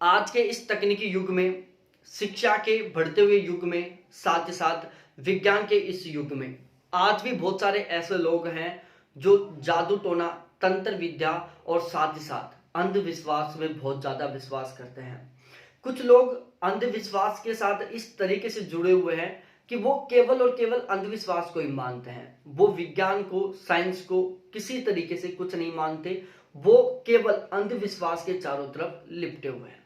आज के इस तकनीकी युग में, शिक्षा के बढ़ते हुए युग में, साथ ही साथ विज्ञान के इस युग में आज भी बहुत सारे ऐसे लोग हैं जो जादू टोना, तंत्र विद्या और साथ ही साथ अंधविश्वास में बहुत ज्यादा विश्वास करते हैं। कुछ लोग अंधविश्वास के साथ इस तरीके से जुड़े हुए हैं कि वो केवल और केवल अंधविश्वास को ही मानते हैं। वो विज्ञान को, साइंस को किसी तरीके से कुछ नहीं मानते। वो केवल अंधविश्वास के चारों तरफ लिपटे हुए हैं।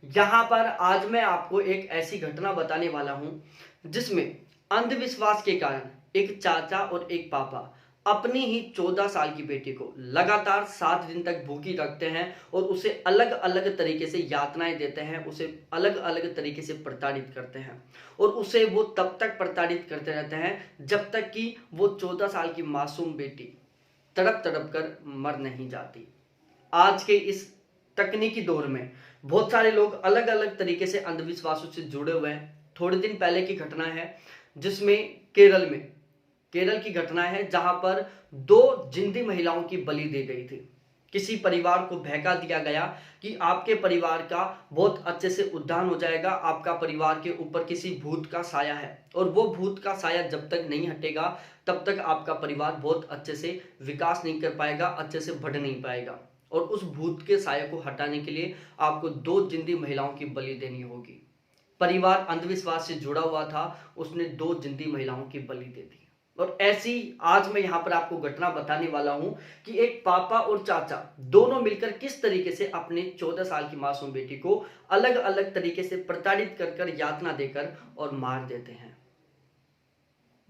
यहां पर आज मैं आपको एक ऐसी घटना बताने वाला हूं जिसमें अंधविश्वास के कारण एक चाचा और एक पापा अपनी ही 14 साल की बेटी को लगातार 7 दिन तक भूखी रखते हैं और उसे अलग अलग तरीके से यातनाएं देते हैं, उसे अलग अलग तरीके से प्रताड़ित करते हैं और उसे वो तब तक प्रताड़ित करते रहते हैं जब तक कि वो 14 साल की मासूम बेटी तड़प तड़प कर मर नहीं जाती। आज के इस तकनीकी दौर में बहुत सारे लोग अलग अलग तरीके से अंधविश्वासों से जुड़े हुए हैं। थोड़े दिन पहले की घटना है जिसमें केरल की घटना है जहां पर 2 जिंदी महिलाओं की बलि दी गई थी। किसी परिवार को बहका दिया गया कि आपके परिवार का बहुत अच्छे से उद्धार हो जाएगा, आपका परिवार के ऊपर किसी भूत का साया है और वो भूत का साया जब तक नहीं हटेगा तब तक आपका परिवार बहुत अच्छे से विकास नहीं कर पाएगा, अच्छे से बढ़ नहीं पाएगा। और उस भूत के साये को हटाने के लिए आपको 2 जिंदी महिलाओं की बलि देनी होगी। परिवार अंधविश्वास से जुड़ा हुआ था, उसने 2 जिंदी महिलाओं की बलि दे दी। और ऐसी आज मैं यहां पर आपको घटना बताने वाला हूं कि एक पापा और चाचा दोनों मिलकर किस तरीके से अपने 14 साल की मासूम बेटी को अलग अलग तरीके से प्रताड़ित कर यातना देकर और मार देते हैं।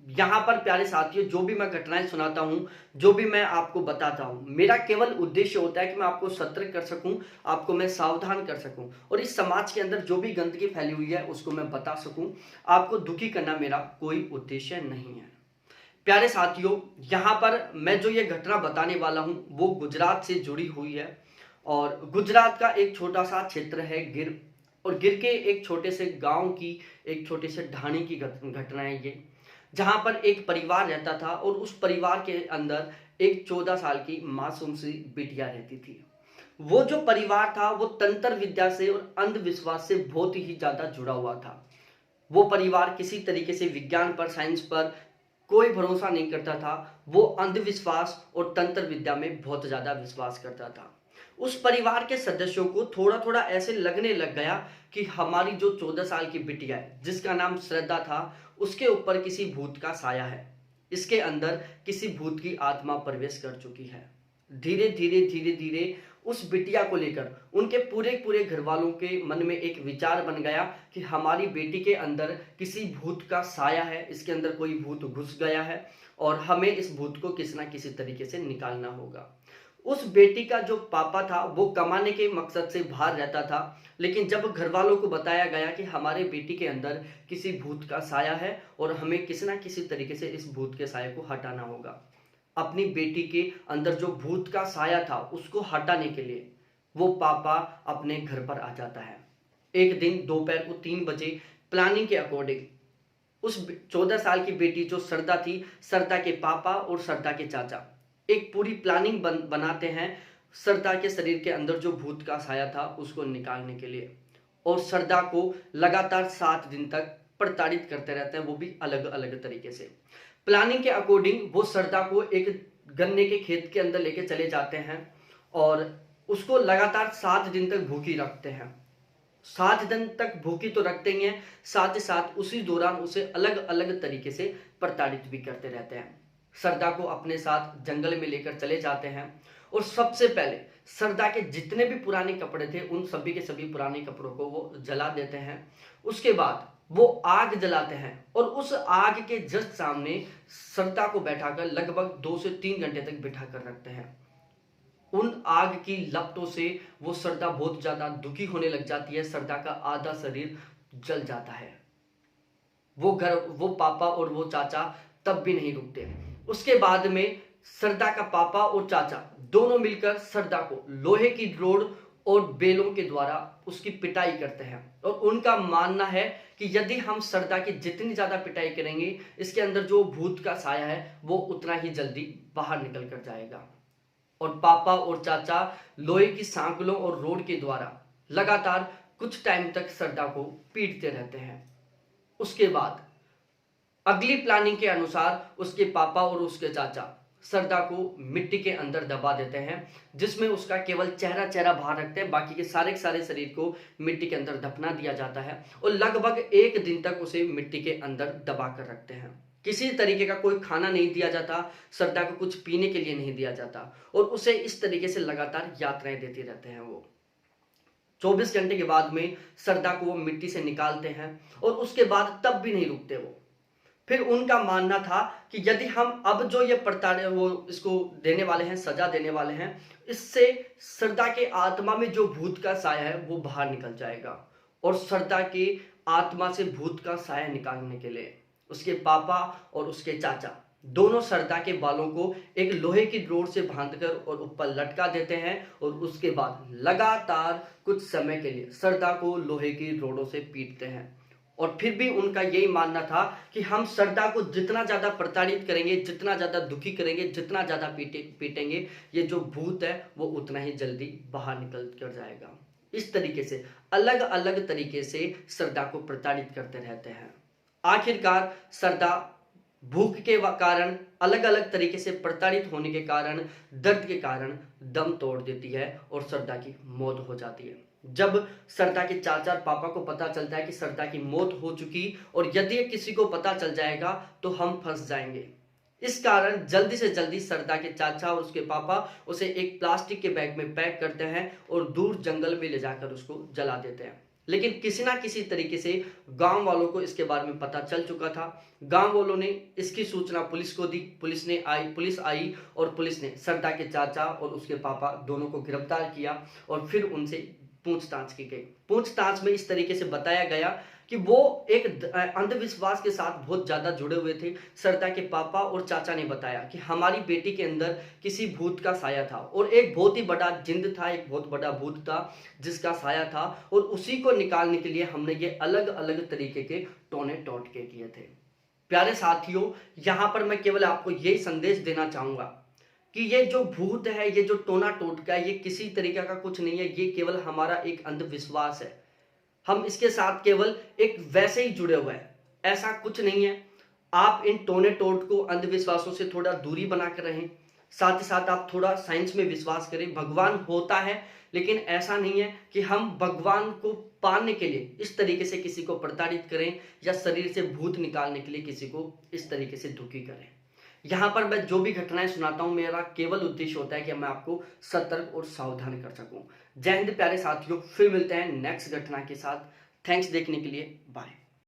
यहां पर प्यारे साथियों, जो भी मैं घटनाएं सुनाता हूं, जो भी मैं आपको बताता हूं, मेरा केवल उद्देश्य होता है कि मैं आपको सतर्क कर सकूं, आपको मैं सावधान कर सकूं और इस समाज के अंदर जो भी गंदगी फैली हुई है उसको मैं बता सकूं। आपको दुखी करना मेरा कोई उद्देश्य नहीं है। प्यारे साथियों, यहां पर मैं जो ये घटना बताने वाला हूं वो गुजरात से जुड़ी हुई है और गुजरात का एक छोटा सा क्षेत्र है गिर, और गिर के एक छोटे से गांव की, एक छोटे से ढाणी की घटना है ये, जहां पर एक परिवार रहता था और उस परिवार के अंदर एक 14 साल की मासूम सी बिटिया रहती थी। वो जो परिवार था वो तंत्र विद्या से और अंधविश्वास से बहुत ही ज्यादा जुड़ा हुआ था। वो परिवार किसी तरीके से विज्ञान पर, साइंस पर कोई भरोसा नहीं करता था। वो अंधविश्वास और तंत्र विद्या में बहुत ज्यादा विश्वास करता था। उस परिवार के सदस्यों को थोड़ा थोड़ा ऐसे लगने लग गया कि हमारी जो 14 साल की बिटिया है जिसका नाम श्रद्धा था, उसके ऊपर किसी भूत का साया है, इसके अंदर किसी भूत की आत्मा प्रवेश कर चुकी है। धीरे धीरे उस बिटिया को लेकर उनके पूरे पूरे घर वालों के मन में एक विचार बन गया कि हमारी बेटी के अंदर किसी भूत का साया है, इसके अंदर कोई भूत घुस गया है और हमें इस भूत को किसी ना किसी तरीके से निकालना होगा। उस बेटी का जो पापा था वो कमाने के मकसद से बाहर रहता था, लेकिन जब घर वालों को बताया गया कि हमारे बेटी के अंदर किसी भूत का साया है और हमें किसी ना किसी तरीके से इस भूत के साये को हटाना होगा, अपनी बेटी के अंदर जो भूत का साया था उसको हटाने के लिए वो पापा अपने घर पर आ जाता है। एक दिन दोपहर को 3 बजे प्लानिंग के अकॉर्डिंग उस 14 साल की बेटी जो श्रद्धा थी, श्रद्धा के पापा और श्रद्धा के चाचा एक पूरी प्लानिंग बनाते हैं श्रद्धा के शरीर के अंदर जो भूत का साया था उसको निकालने के लिए, और श्रद्धा को लगातार 7 दिन तक प्रताड़ित करते रहते हैं, वो भी अलग अलग तरीके से। प्लानिंग के अकॉर्डिंग वो श्रद्धा को एक गन्ने के खेत के अंदर लेके चले जाते हैं और उसको लगातार 7 दिन तक भूखी रखते हैं। 7 दिन तक भूखी तो रखते ही हैं, साथ ही साथ उसी दौरान उसे अलग अलग तरीके से प्रताड़ित भी करते रहते हैं। श्रद्धा को अपने साथ जंगल में लेकर चले जाते हैं और सबसे पहले श्रद्धा के जितने भी पुराने कपड़े थे उन सभी के सभी पुराने कपड़ों को वो जला देते हैं। उसके बाद वो आग जलाते हैं और उस आग के जस्ट सामने श्रद्धा को बैठाकर लगभग 2 से 3 घंटे तक बिठा कर रखते हैं। उन आग की लपटों से वो श्रद्धा बहुत ज्यादा दुखी होने लग जाती है, श्रद्धा का आधा शरीर जल जाता है। वो पापा और वो चाचा तब भी नहीं रुकते। उसके बाद में श्रद्धा का पापा और चाचा दोनों मिलकर श्रद्धा को लोहे की रोड और बेलों के द्वारा उसकी पिटाई करते हैं और उनका मानना है कि यदि हम श्रद्धा की जितनी ज्यादा पिटाई करेंगे इसके अंदर जो भूत का साया है वो उतना ही जल्दी बाहर निकल कर जाएगा। और पापा और चाचा लोहे की सांकलों और रोड के द्वारा लगातार कुछ टाइम तक श्रद्धा को पीटते रहते हैं। उसके बाद अगली प्लानिंग के अनुसार उसके पापा और उसके चाचा श्रद्धा को मिट्टी के अंदर दबा देते हैं, जिसमें उसका केवल चेहरा बाहर रखते हैं, बाकी के सारे शरीर को मिट्टी के अंदर दफना दिया जाता है और लगभग 1 दिन तक उसे मिट्टी के अंदर दबा कर रखते हैं। किसी तरीके का कोई खाना नहीं दिया जाता, श्रद्धा को कुछ पीने के लिए नहीं दिया जाता और उसे इस तरीके से लगातार यात्राएं देते रहते हैं। वो 24 घंटे के बाद में श्रद्धा को वो मिट्टी से निकालते हैं और उसके बाद तब भी नहीं रुकते वो। फिर उनका मानना था कि यदि हम अब जो ये वो इसको देने वाले हैं, सजा देने वाले हैं, इससे श्रद्धा के आत्मा में जो भूत का साया है वो बाहर निकल जाएगा। और श्रद्धा की आत्मा से भूत का साया निकालने के लिए उसके पापा और उसके चाचा दोनों श्रद्धा के बालों को एक लोहे की रोड से बांधकर और ऊपर लटका देते हैं और उसके बाद लगातार कुछ समय के लिए श्रद्धा को लोहे की रोडों से पीटते हैं। और फिर भी उनका यही मानना था कि हम श्रद्धा को जितना ज्यादा प्रताड़ित करेंगे, जितना ज्यादा दुखी करेंगे, जितना ज्यादा पीटेंगे, ये जो भूत है वो उतना ही जल्दी बाहर निकल कर जाएगा। इस तरीके से अलग अलग तरीके से श्रद्धा को प्रताड़ित करते रहते हैं। आखिरकार श्रद्धा भूख के कारण, अलग अलग तरीके से प्रताड़ित होने के कारण, दर्द के कारण दम तोड़ देती है और श्रद्धा की मौत हो जाती है। जब श्रद्धा के चाचा और पापा को पता चलता है कि श्रद्धा की मौत हो चुकी और यदि किसी को पता चल जाएगा तो हम फंस जाएंगे, इस कारण जल्दी से जल्दी श्रद्धा के चाचा और उसके पापा उसे एक प्लास्टिक के बैग में पैक करते हैं और दूर जंगल में ले जाकर उसको जला देते हैं। लेकिन किसी ना किसी तरीके से गांव वालों को इसके बारे में पता चल चुका था। गांव वालों ने इसकी सूचना पुलिस को दी, पुलिस आई और पुलिस ने श्रद्धा के चाचा और उसके पापा दोनों को गिरफ्तार किया और फिर उनसे पूछताछ की गई। पूछताछ में इस तरीके से बताया गया कि वो एक अंधविश्वास के साथ बहुत ज्यादा जुड़े हुए थे। श्रद्धा के पापा और चाचा ने बताया कि हमारी बेटी के अंदर किसी भूत का साया था और एक बहुत ही बड़ा जिंद था, एक बहुत बड़ा भूत था जिसका साया था और उसी को निकालने के लिए हमने ये अलग अलग तरीके के टोने टोटके किए थे। प्यारे साथियों, यहां पर मैं केवल आपको यही संदेश देना चाहूंगा कि ये जो भूत है, ये जो टोना टोटका है, ये किसी तरीके का कुछ नहीं है, ये केवल हमारा एक अंधविश्वास है। हम इसके साथ केवल एक वैसे ही जुड़े हुए हैं, ऐसा कुछ नहीं है। आप इन टोने टोटको अंधविश्वासों से थोड़ा दूरी बनाकर रहें। साथ ही साथ आप थोड़ा साइंस में विश्वास करें। भगवान होता है, लेकिन ऐसा नहीं है कि हम भगवान को पाने के लिए इस तरीके से किसी को प्रताड़ित करें या शरीर से भूत निकालने के लिए किसी को इस तरीके से दुखी करें। यहाँ पर मैं जो भी घटनाएं सुनाता हूं, मेरा केवल उद्देश्य होता है कि मैं आपको सतर्क और सावधान कर सकूं। जय हिंद प्यारे साथियों, फिर मिलते हैं नेक्स्ट घटना के साथ। थैंक्स देखने के लिए, बाय।